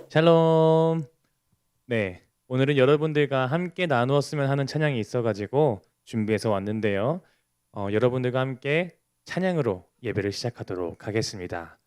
샬롬. 네, 오늘은 여러분들과 함께 나누었으면 하는 찬양이 있어가지고 준비해서 왔는데요. 여러분들과 함께 찬양으로 예배를 시작하도록 하겠습니다.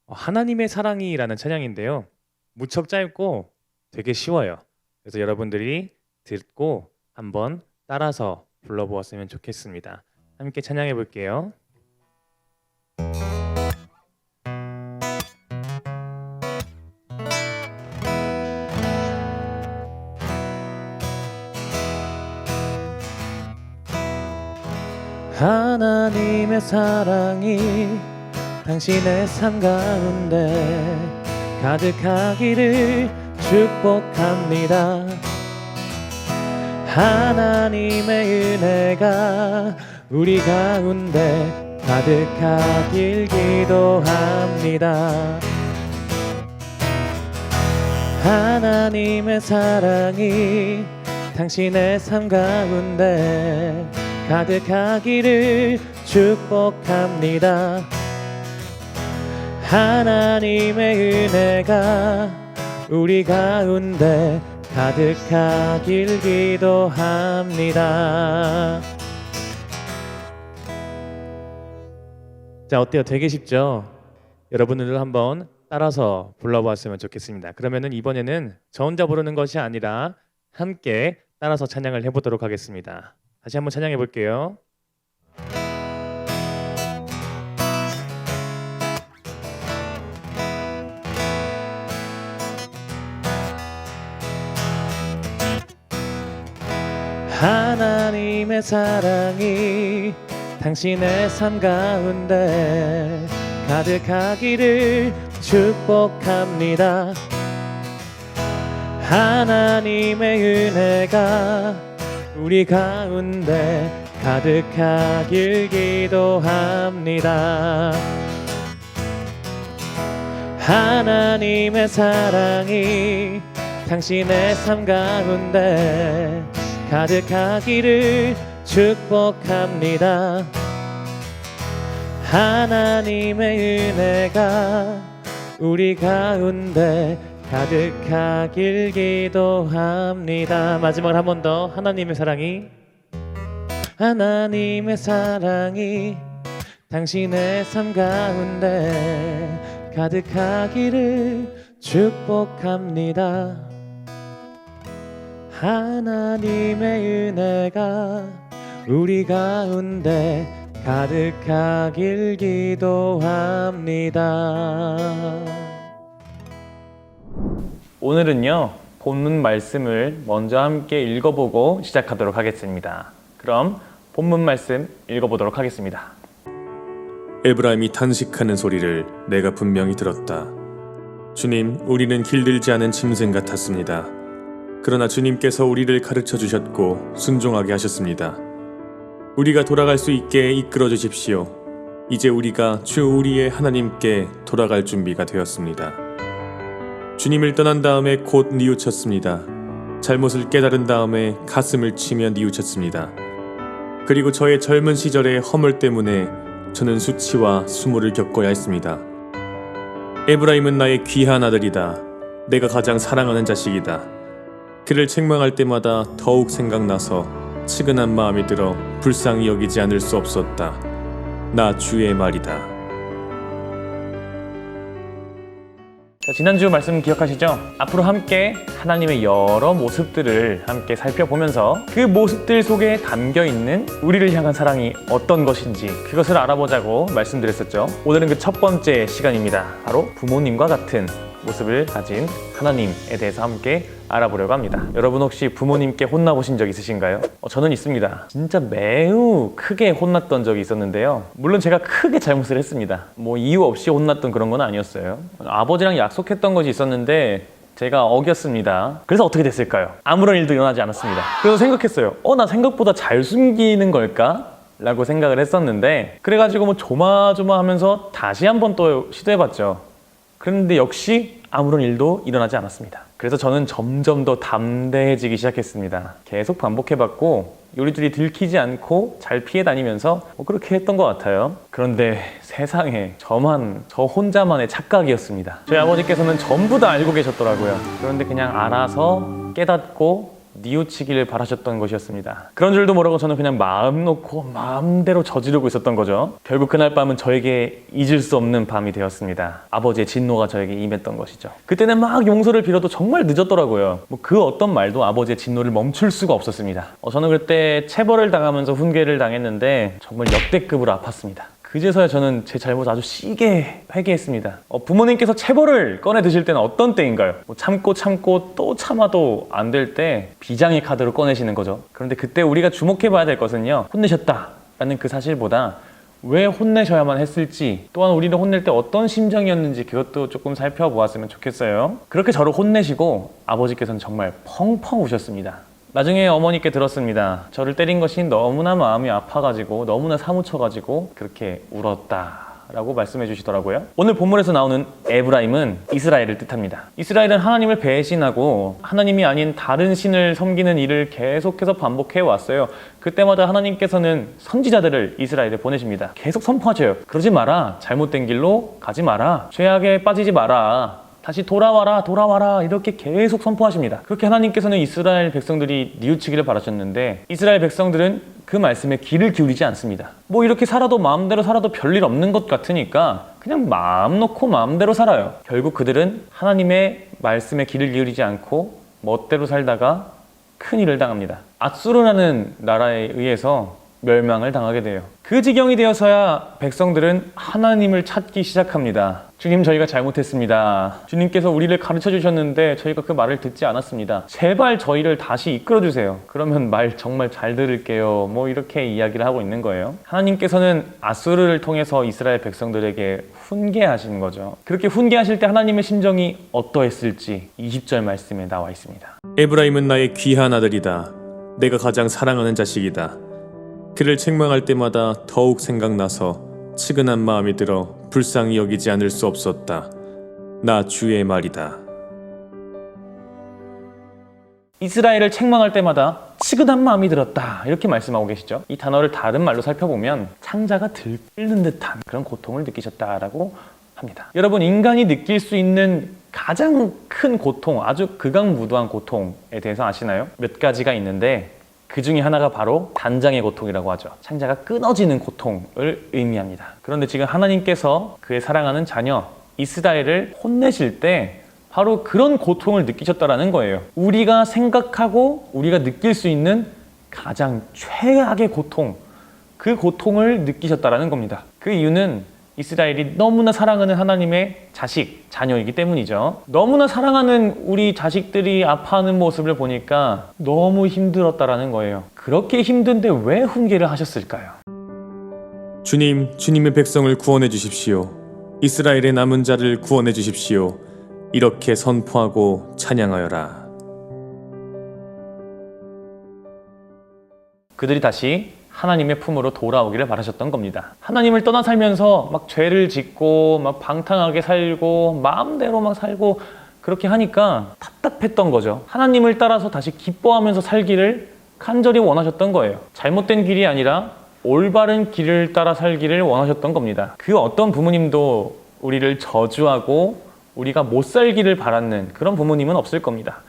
하나님의 사랑이라는 찬양인데요. 무척 짧고 되게 쉬워요. 그래서 여러분들이 듣고 한번 따라서 불러보았으면 좋겠습니다. 함께 찬양해 볼게요. 하나님의 사랑이 당신의 삶 가운데 가득하기를 축복합니다. 하나님의 은혜가 우리 가운데 가득하길 기도합니다. 하나님의 사랑이 당신의 삶 가운데 가득하기를 축복합니다. 하나님의 은혜가 우리 가운데 가득하길 기도합니다. 자, 어때요? 되게 쉽죠? 여러분들도 한번 따라서 불러보았으면 좋겠습니다. 그러면은 이번에는 저 혼자 부르는 것이 아니라 함께 따라서 찬양을 해보도록 하겠습니다. 다시 한번 찬양해 볼게요. 하나님의 사랑이 당신의 삶 가운데 가득하기를 축복합니다. 하나님의 은혜가 우리 가운데 가득하길 기도합니다. 하나님의 사랑이 당신의 삶 가운데 가득하기를 축복합니다. 하나님의 은혜가 우리 가운데 가득하길 기도합니다. 마지막으로 한 번 더. 하나님의 사랑이 당신의 삶 가운데 가득하기를 축복합니다. 하나님의 은혜가 우리 가운데 가득하길 기도합니다. 오늘은요, 본문 말씀을 먼저 함께 읽어보고 시작하도록 하겠습니다. 그럼 본문 말씀 읽어보도록 하겠습니다. 에브라임이 탄식하는 소리를 내가 분명히 들었다. 주님, 우리는 길들지 않은 짐승 같았습니다. 그러나 주님께서 우리를 가르쳐 주셨고 순종하게 하셨습니다. 우리가 돌아갈 수 있게 이끌어 주십시오. 이제 우리가 주 우리의 하나님께 돌아갈 준비가 되었습니다. 주님을 떠난 다음에 곧 뉘우쳤습니다. 잘못을 깨달은 다음에 가슴을 치며 뉘우쳤습니다. 그리고 저의 젊은 시절의 허물 때문에 저는 수치와 수모를 겪어야 했습니다. 에브라임은 나의 귀한 아들이다. 내가 가장 사랑하는 자식이다. 그를 책망할 때마다 더욱 생각나서 측은한 마음이 들어 불쌍히 여기지 않을 수 없었다. 나 주의 말이다. 자, 지난주 말씀 기억하시죠? 앞으로 함께 하나님의 여러 모습들을 함께 살펴보면서 그 모습들 속에 담겨있는 우리를 향한 사랑이 어떤 것인지 그것을 알아보자고 말씀드렸었죠. 오늘은 그 첫 번째 시간입니다. 바로 부모님과 같은 모습을 가진 하나님에 대해서 함께 알아보려고 합니다. 여러분 혹시 부모님께 혼나보신 적 있으신가요? 저는 있습니다. 진짜 매우 크게 혼났던 적이 있었는데요. 물론 제가 크게 잘못을 했습니다. 뭐 이유 없이 혼났던 그런 건 아니었어요. 아버지랑 약속했던 것이 있었는데 제가 어겼습니다. 그래서 어떻게 됐을까요? 아무런 일도 일어나지 않았습니다. 그래서 생각했어요. 나 생각보다 잘 숨기는 걸까? 라고 생각을 했었는데 그래가지고 뭐 조마조마하면서 다시 한번 또 시도해봤죠. 그런데 역시 아무런 일도 일어나지 않았습니다. 그래서 저는 점점 더 담대해지기 시작했습니다. 계속 반복해봤고 요리들이 들키지 않고 잘 피해 다니면서 그렇게 했던 것 같아요. 그런데 세상에 저 혼자만의 착각이었습니다. 저희 아버지께서는 전부 다 알고 계셨더라고요. 그런데 그냥 알아서 깨닫고 뉘우치기를 바라셨던 것이었습니다. 그런 줄도 모르고 저는 그냥 마음 놓고 마음대로 저지르고 있었던 거죠. 결국 그날 밤은 저에게 잊을 수 없는 밤이 되었습니다. 아버지의 진노가 저에게 임했던 것이죠. 그때는 막 용서를 빌어도 정말 늦었더라고요. 그 어떤 말도 아버지의 진노를 멈출 수가 없었습니다. 저는 그때 체벌을 당하면서 훈계를 당했는데 정말 역대급으로 아팠습니다. 그제서야 저는 제 잘못 아주 시게 회개했습니다. 부모님께서 체벌을 꺼내 드실 때는 어떤 때인가요? 참고 또 참아도 안 될 때 비장의 카드로 꺼내시는 거죠. 그런데 그때 우리가 주목해 봐야 될 것은요, 혼내셨다라는 그 사실보다 왜 혼내셔야만 했을지, 또한 우리를 혼낼 때 어떤 심정이었는지 그것도 조금 살펴보았으면 좋겠어요. 그렇게 저를 혼내시고 아버지께서는 정말 펑펑 우셨습니다. 나중에 어머니께 들었습니다. 저를 때린 것이 너무나 마음이 아파가지고 너무나 사무쳐가지고 그렇게 울었다라고 말씀해 주시더라고요. 오늘 본문에서 나오는 에브라임은 이스라엘을 뜻합니다. 이스라엘은 하나님을 배신하고 하나님이 아닌 다른 신을 섬기는 일을 계속해서 반복해 왔어요. 그때마다 하나님께서는 선지자들을 이스라엘에 보내십니다. 계속 선포하셔요. 그러지 마라. 잘못된 길로 가지 마라. 죄악에 빠지지 마라. 다시 돌아와라 이렇게 계속 선포하십니다. 그렇게 하나님께서는 이스라엘 백성들이 뉘우치기를 바라셨는데 이스라엘 백성들은 그 말씀에 귀를 기울이지 않습니다. 이렇게 살아도 마음대로 살아도 별일 없는 것 같으니까 그냥 마음 놓고 마음대로 살아요. 결국 그들은 하나님의 말씀에 귀를 기울이지 않고 멋대로 살다가 큰일을 당합니다. 앗수르라는 나라에 의해서 멸망을 당하게 돼요. 그 지경이 되어서야 백성들은 하나님을 찾기 시작합니다. 주님, 저희가 잘못했습니다. 주님께서 우리를 가르쳐 주셨는데 저희가 그 말을 듣지 않았습니다. 제발 저희를 다시 이끌어 주세요. 그러면 말 정말 잘 들을게요. 이렇게 이야기를 하고 있는 거예요. 하나님께서는 앗수르를 통해서 이스라엘 백성들에게 훈계하신 거죠. 그렇게 훈계하실 때 하나님의 심정이 어떠했을지 20절 말씀에 나와 있습니다. 에브라임은 나의 귀한 아들이다. 내가 가장 사랑하는 자식이다. 그를 책망할 때마다 더욱 생각나서 측은한 마음이 들어 불쌍히 여기지 않을 수 없었다. 나 주의 말이다. 이스라엘을 책망할 때마다 측은한 마음이 들었다, 이렇게 말씀하고 계시죠. 이 단어를 다른 말로 살펴보면 창자가 들끓는 듯한 그런 고통을 느끼셨다라고 합니다. 여러분, 인간이 느낄 수 있는 가장 큰 고통, 아주 극악무도한 고통에 대해서 아시나요? 몇 가지가 있는데 그 중에 하나가 바로 단장의 고통이라고 하죠. 창자가 끊어지는 고통을 의미합니다. 그런데 지금 하나님께서 그의 사랑하는 자녀 이스라엘을 혼내실 때 바로 그런 고통을 느끼셨다라는 거예요. 우리가 생각하고 우리가 느낄 수 있는 가장 최악의 고통, 그 고통을 느끼셨다라는 겁니다. 그 이유는 이스라엘이 너무나 사랑하는 하나님의 자녀이기 때문이죠. 너무나 사랑하는 우리 자식들이 아파하는 모습을 보니까 너무 힘들었다라는 거예요. 그렇게 힘든데 왜 훈계를 하셨을까요? 주님, 주님의 백성을 구원해 주십시오. 이스라엘의 남은 자를 구원해 주십시오. 이렇게 선포하고 찬양하여라. 그들이 다시 하나님의 품으로 돌아오기를 바라셨던 겁니다. 하나님을 떠나 살면서 막 죄를 짓고 막 방탕하게 살고 마음대로 막 살고 그렇게 하니까 답답했던 거죠. 하나님을 따라서 다시 기뻐하면서 살기를 간절히 원하셨던 거예요. 잘못된 길이 아니라 올바른 길을 따라 살기를 원하셨던 겁니다. 그 어떤 부모님도 우리를 저주하고 우리가 못 살기를 바라는 그런 부모님은 없을 겁니다.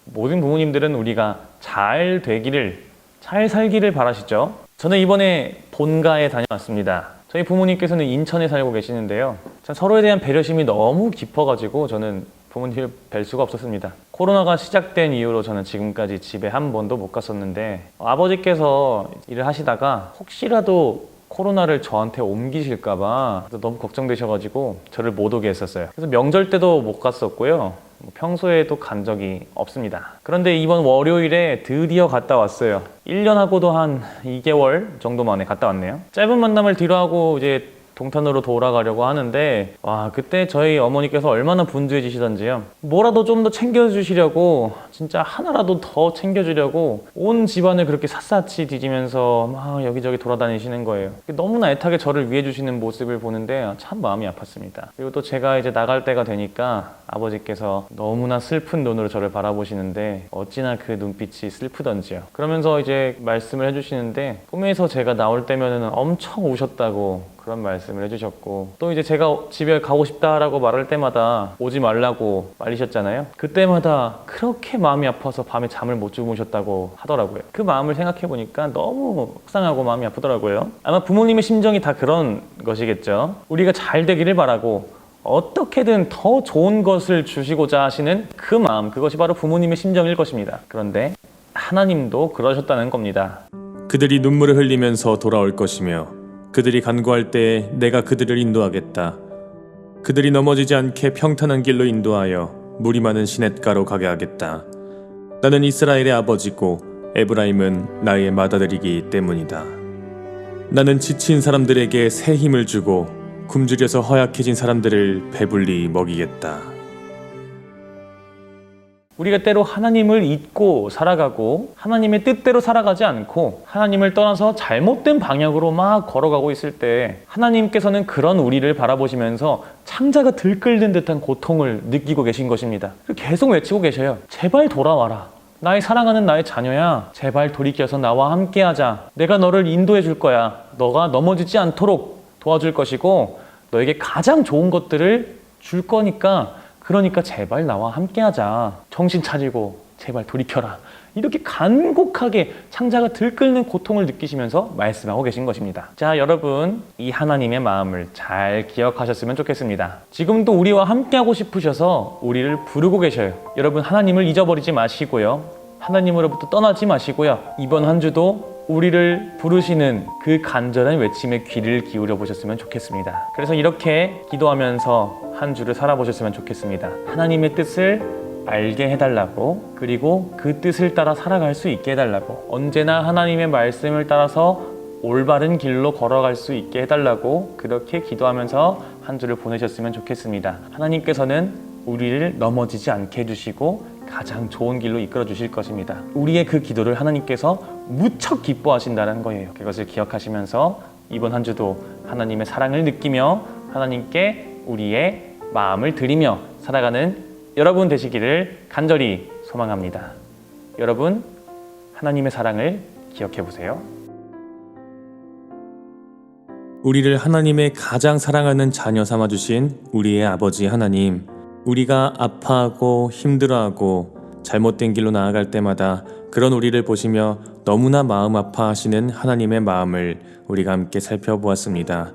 모든 부모님들은 우리가 잘 되기를, 잘 살기를 바라시죠. 저는 이번에 본가에 다녀왔습니다. 저희 부모님께서는 인천에 살고 계시는데요. 참 서로에 대한 배려심이 너무 깊어가지고 저는 부모님을 뵐 수가 없었습니다. 코로나가 시작된 이후로 저는 지금까지 집에 한 번도 못 갔었는데 아버지께서 일을 하시다가 혹시라도 코로나를 저한테 옮기실까봐 너무 걱정되셔가지고 저를 못 오게 했었어요. 그래서 명절 때도 못 갔었고요. 평소에도 간 적이 없습니다. 그런데 이번 월요일에 드디어 갔다 왔어요. 1년하고도 한 2개월 정도 만에 갔다 왔네요. 짧은 만남을 뒤로 하고 이제 동탄으로 돌아가려고 하는데 와 그때 저희 어머니께서 얼마나 분주해지시던지요. 뭐라도 좀 더 챙겨주시려고 진짜 하나라도 더 챙겨주려고 온 집안을 그렇게 샅샅이 뒤지면서 막 여기저기 돌아다니시는 거예요. 너무나 애타게 저를 위해 주시는 모습을 보는데 참 마음이 아팠습니다. 그리고 또 제가 이제 나갈 때가 되니까 아버지께서 너무나 슬픈 눈으로 저를 바라보시는데 어찌나 그 눈빛이 슬프던지요. 그러면서 이제 말씀을 해주시는데 꿈에서 제가 나올 때면은 엄청 우셨다고 그런 말씀을 해주셨고 또 이제 제가 집에 가고 싶다라고 말할 때마다 오지 말라고 말리셨잖아요. 그때마다 그렇게 마음이 아파서 밤에 잠을 못 주무셨다고 하더라고요. 그 마음을 생각해 보니까 너무 속상하고 마음이 아프더라고요. 아마 부모님의 심정이 다 그런 것이겠죠. 우리가 잘 되기를 바라고 어떻게든 더 좋은 것을 주시고자 하시는 그 마음, 그것이 바로 부모님의 심정일 것입니다. 그런데 하나님도 그러셨다는 겁니다. 그들이 눈물을 흘리면서 돌아올 것이며 그들이 간구할 때에 내가 그들을 인도하겠다. 그들이 넘어지지 않게 평탄한 길로 인도하여 물이 많은 시냇가로 가게 하겠다. 나는 이스라엘의 아버지고 에브라임은 나의 맏아들이기 때문이다. 나는 지친 사람들에게 새 힘을 주고 굶주려서 허약해진 사람들을 배불리 먹이겠다. 우리가 때로 하나님을 잊고 살아가고 하나님의 뜻대로 살아가지 않고 하나님을 떠나서 잘못된 방향으로 막 걸어가고 있을 때 하나님께서는 그런 우리를 바라보시면서 창자가 들끓는 듯한 고통을 느끼고 계신 것입니다. 계속 외치고 계셔요. 제발 돌아와라. 나의 사랑하는 나의 자녀야. 제발 돌이켜서 나와 함께하자. 내가 너를 인도해 줄 거야. 너가 넘어지지 않도록 도와줄 것이고 너에게 가장 좋은 것들을 줄 거니까 그러니까 제발 나와 함께하자. 정신 차리고 제발 돌이켜라. 이렇게 간곡하게 창자가 들끓는 고통을 느끼시면서 말씀하고 계신 것입니다. 자, 여러분 이 하나님의 마음을 잘 기억하셨으면 좋겠습니다. 지금도 우리와 함께하고 싶으셔서 우리를 부르고 계셔요. 여러분 하나님을 잊어버리지 마시고요. 하나님으로부터 떠나지 마시고요. 이번 한 주도 우리를 부르시는 그 간절한 외침에 귀를 기울여 보셨으면 좋겠습니다. 그래서 이렇게 기도하면서 한 주를 살아보셨으면 좋겠습니다. 하나님의 뜻을 알게 해달라고, 그리고 그 뜻을 따라 살아갈 수 있게 해달라고, 언제나 하나님의 말씀을 따라서 올바른 길로 걸어갈 수 있게 해달라고 그렇게 기도하면서 한 주를 보내셨으면 좋겠습니다. 하나님께서는 우리를 넘어지지 않게 해주시고 가장 좋은 길로 이끌어 주실 것입니다. 우리의 그 기도를 하나님께서 무척 기뻐하신다는 거예요. 그것을 기억하시면서 이번 한 주도 하나님의 사랑을 느끼며 하나님께 우리의 마음을 드리며 살아가는 여러분 되시기를 간절히 소망합니다. 여러분, 하나님의 사랑을 기억해 보세요. 우리를 하나님의 가장 사랑하는 자녀 삼아주신 우리의 아버지 하나님, 우리가 아파하고 힘들어하고 잘못된 길로 나아갈 때마다 그런 우리를 보시며 너무나 마음 아파하시는 하나님의 마음을 우리가 함께 살펴보았습니다.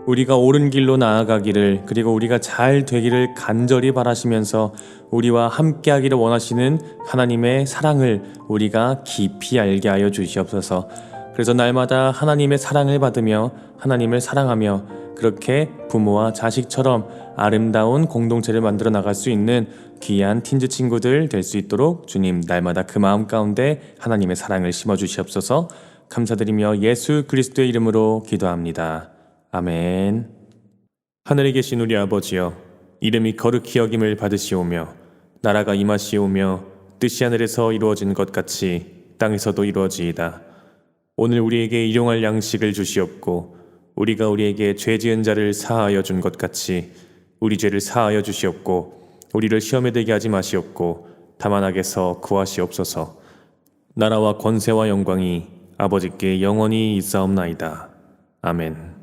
우리가 옳은 길로 나아가기를, 그리고 우리가 잘 되기를 간절히 바라시면서 우리와 함께하기를 원하시는 하나님의 사랑을 우리가 깊이 알게 하여 주시옵소서. 그래서 날마다 하나님의 사랑을 받으며 하나님을 사랑하며 그렇게 부모와 자식처럼 아름다운 공동체를 만들어 나갈 수 있는 귀한 틴즈 친구들 될 수 있도록 주님 날마다 그 마음 가운데 하나님의 사랑을 심어 주시옵소서. 감사드리며 예수 그리스도의 이름으로 기도합니다. 아멘. 하늘에 계신 우리 아버지여, 이름이 거룩히 여김을 받으시오며 나라가 임하시오며 뜻이 하늘에서 이루어진 것 같이 땅에서도 이루어지이다. 오늘 우리에게 일용할 양식을 주시옵고 우리가 우리에게 죄 지은 자를 사하여 준 것 같이 우리 죄를 사하여 주시옵고 우리를 시험에 들게 하지 마시옵고 다만 악에서 구하시옵소서. 나라와 권세와 영광이 아버지께 영원히 있사옵나이다. 아멘.